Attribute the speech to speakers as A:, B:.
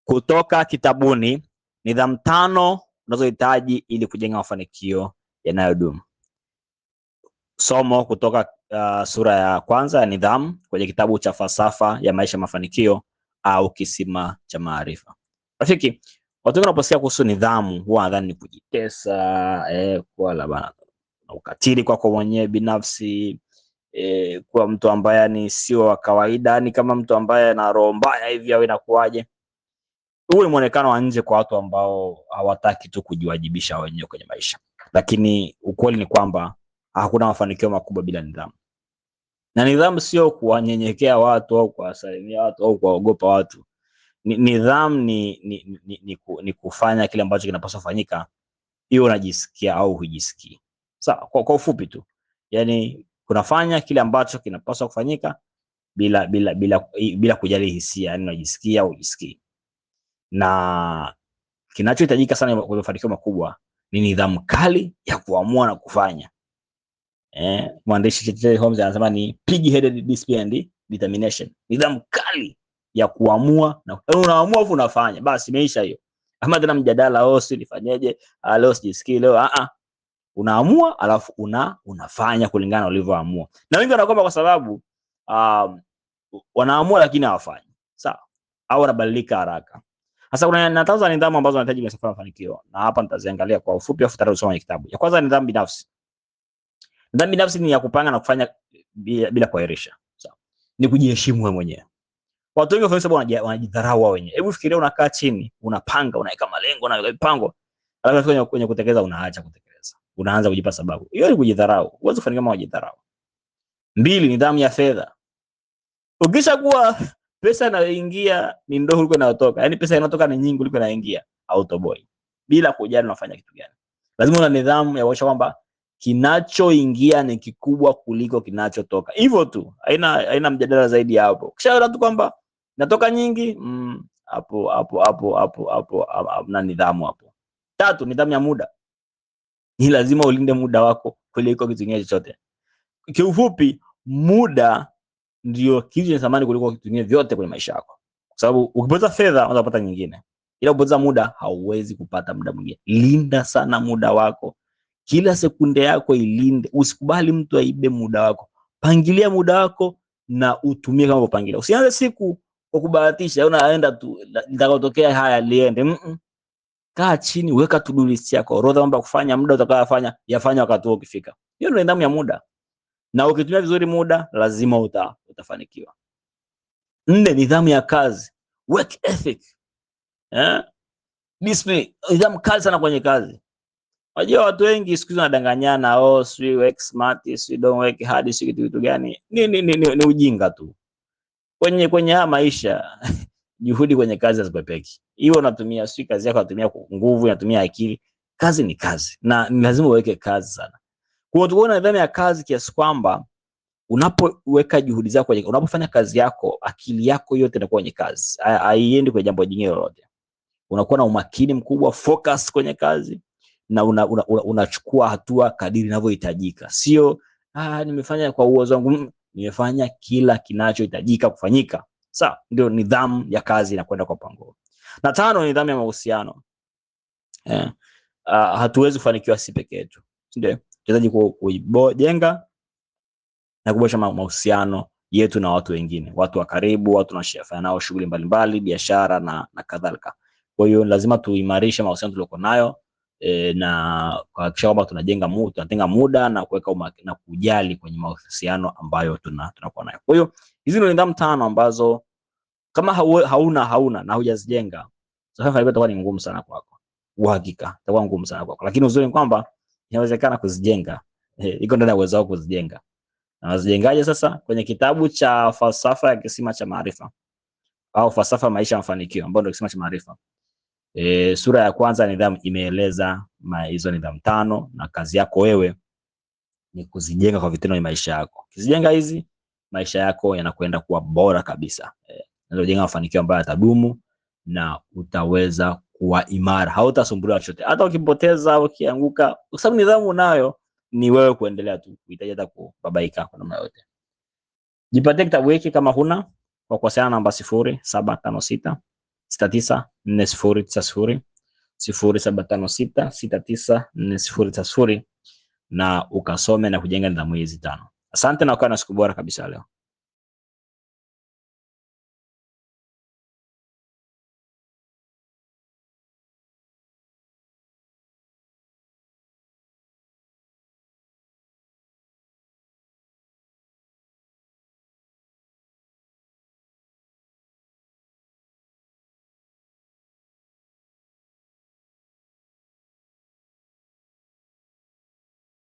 A: Kutoka kitabuni, nidhamu 5 unazohitaji ili kujenga mafanikio yanayodumu. Somo kutoka sura ya kwanza ya nidhamu kwenye kitabu cha Falsafa ya Maisha Mafanikio au Kisima cha Maarifa. Rafiki, watu wengi wanaposikia kuhusu nidhamu huwa wanadhani ni kujitesa, kwa labda ukatili kwako mwenyewe binafsi, kwa mtu ambaye ni sio wa kawaida, ni kama mtu ambaye ana roho mbaya hivi au inakuaje. Huu ni muonekano wa nje kwa watu ambao hawataki tu kujiwajibisha wenyewe kwenye maisha. Lakini ukweli ni kwamba hakuna mafanikio makubwa bila nidhamu. Na nidhamu sio kuwanyenyekea watu au kuwasalimia watu au kuwaogopa watu. Nidhamu ni kufanya kile ambacho kinapaswa kufanyika, hiyo unajisikia au hujisikii. Sawa, kwa ufupi tu. Yaani kunafanya kile ambacho kinapaswa kufanyika bila kujali hisia, yaani unajisikia au hujisikii. Na kinachohitajika sana kwa mafanikio makubwa ni nidhamu kali ya kuamua na kufanya. Mwandishi T.T. Holmes anasema ni pig-headed discipline and determination. Nidhamu kali ya kuamua na unaamua afu unafanya. Basi imeisha hiyo. Ama tena mjadala si nifanyeje, leo sijisikii leo, unaamua alafu unafanya kulingana ulivyoamua. Na wengi wanakwamba kwa sababu wanaamua lakini hawafanyi. Sawa? Au wanabadilika haraka. Sasa kuna nataza nidhamu ambazo unahitaji kwa mafanikio. Na hapa nitaziangalia kwa ufupi afu tutasoma kwenye kitabu. Ya kwanza, nidhamu binafsi. Nidhamu binafsi ni ya kupanga na kufanya bila kuahirisha. Sawa. Ni kujiheshimu wewe mwenyewe. Watu wengi wanasema wanajidharau wao wenyewe. Hebu fikiria unakaa chini, unapanga, unaweka malengo na mipango, alafu kwenye kutekeleza unaacha kutekeleza. Unaanza kujipa sababu. Hiyo ni kujidharau. Huwezi kufanikiwa kama unajidharau. 2, nidhamu ya fedha. Ukishakuwa pesa inayoingia ni ndogo kuliko inayotoka, yaani pesa inayotoka ni nyingi kuliko inayoingia, autoboy. Bila kujali unafanya kitu gani. Lazima una nidhamu ya kuhakikisha kwamba kinachoingia ni kikubwa kuliko kinachotoka. Hivyo tu, haina mjadala zaidi hapo. Kisha tu kwamba natoka nyingi, hapo na nidhamu hapo. 3, nidhamu ya muda. Ni lazima ulinde muda wako kuliko kitu kingine chochote. Kiufupi, muda ndio kitu cha thamani kuliko kitu kingine vyote kwenye maisha yako. Kwa sababu ukipoteza fedha unapata nyingine. Ila ukipoteza muda hauwezi kupata muda mwingine. Linda sana muda wako. Kila sekunde yako ilinde. Usikubali mtu aibe muda wako. Pangilia muda wako na utumie kama upangilia. Usianze siku kwa kubahatisha, unaenda tu nitakotokea haya liende. Kaa chini, weka to-do list yako, orodha mambo ya kufanya, muda utakayofanya, yafanya wakati huo ukifika. Hiyo ndio nidhamu ya muda. Na ukitumia vizuri muda, lazima utafanikiwa. 4, nidhamu ya kazi. Work ethic. Discipline. Nidhamu kali sana kwenye kazi. Unajua watu wengi siku hizi wanadanganyana, si work smart, si don't work hard, si kitu gani. Ni ujinga tu. Kwenye haya maisha, juhudi kwenye kazi hazipepeki. Hiyo unatumia si kazi yako, unatumia nguvu, unatumia akili. Kazi ni kazi. Na ni lazima uweke kazi sana. Kwa hiyo tuone nidhamu ya kazi kiasi kwamba unapoweka juhudi zako kwenye, unapofanya kazi yako, akili yako yote inakuwa kwenye kazi. Haiendi kwenye jambo jingine lolote. Unakuwa na umakini mkubwa, focus kwenye kazi, na unachukua hatua kadiri inavyohitajika. Sio nimefanya kwa uwezo wangu, nimefanya kila kinachohitajika kufanyika. Sawa, ndio nidhamu ya kazi inakwenda kwa mpango. Na 5, nidhamu ya mahusiano. Hatuwezi kufanikiwa si peke yetu. Ndio, tunahitaji kujenga na kuboresha mahusiano yetu na watu wengine, watu wa karibu, watu tunashirikiana nao shughuli mbalimbali, biashara na kadhalika. Kwa hiyo lazima tuimarishe mahusiano tuliyoko nayo, na kuhakikisha kwamba tunatenga muda na kuweka na kujali kwenye mahusiano ambayo tunakuwa nayo. Kwa hiyo hizi ni nidhamu 5 ambazo kama hauna na hujazijenga, safari itakuwa ni ngumu sana kwako. Uhakika itakuwa ngumu sana kwako. Lakini uzuri ni kwamba inawezekana kuzijenga. Iko ndani ya uwezo wako kuzijenga. Na wazijengaje sasa? Kwenye kitabu cha Falsafa ya Kisima cha Maarifa au Falsafa ya Maisha ya Mafanikio, ambayo ndio Kisima cha Maarifa. Sura ya kwanza nidhamu imeeleza hizo nidhamu 5, na kazi yako wewe ni kuzijenga kwa vitendo kwenye maisha yako. Ukizijenga hizi, maisha yako yanakwenda kuwa bora kabisa. Ndio jenga mafanikio ambayo yatadumu na utaweza kuwa imara. Hautasumbuliwa chochote. Hata ukipoteza au ukianguka, kwa sababu nidhamu unayo, ni wewe kuendelea tu. Unahitaji hata kubabaika kwa namna yote. Jipatie kitabu hiki kama huna, kwa kuwasiliana namba 0756 69 0756 0756694090 na ukasome na kujenga nidhamu hizi 5. Asante na ukawa na siku bora kabisa leo.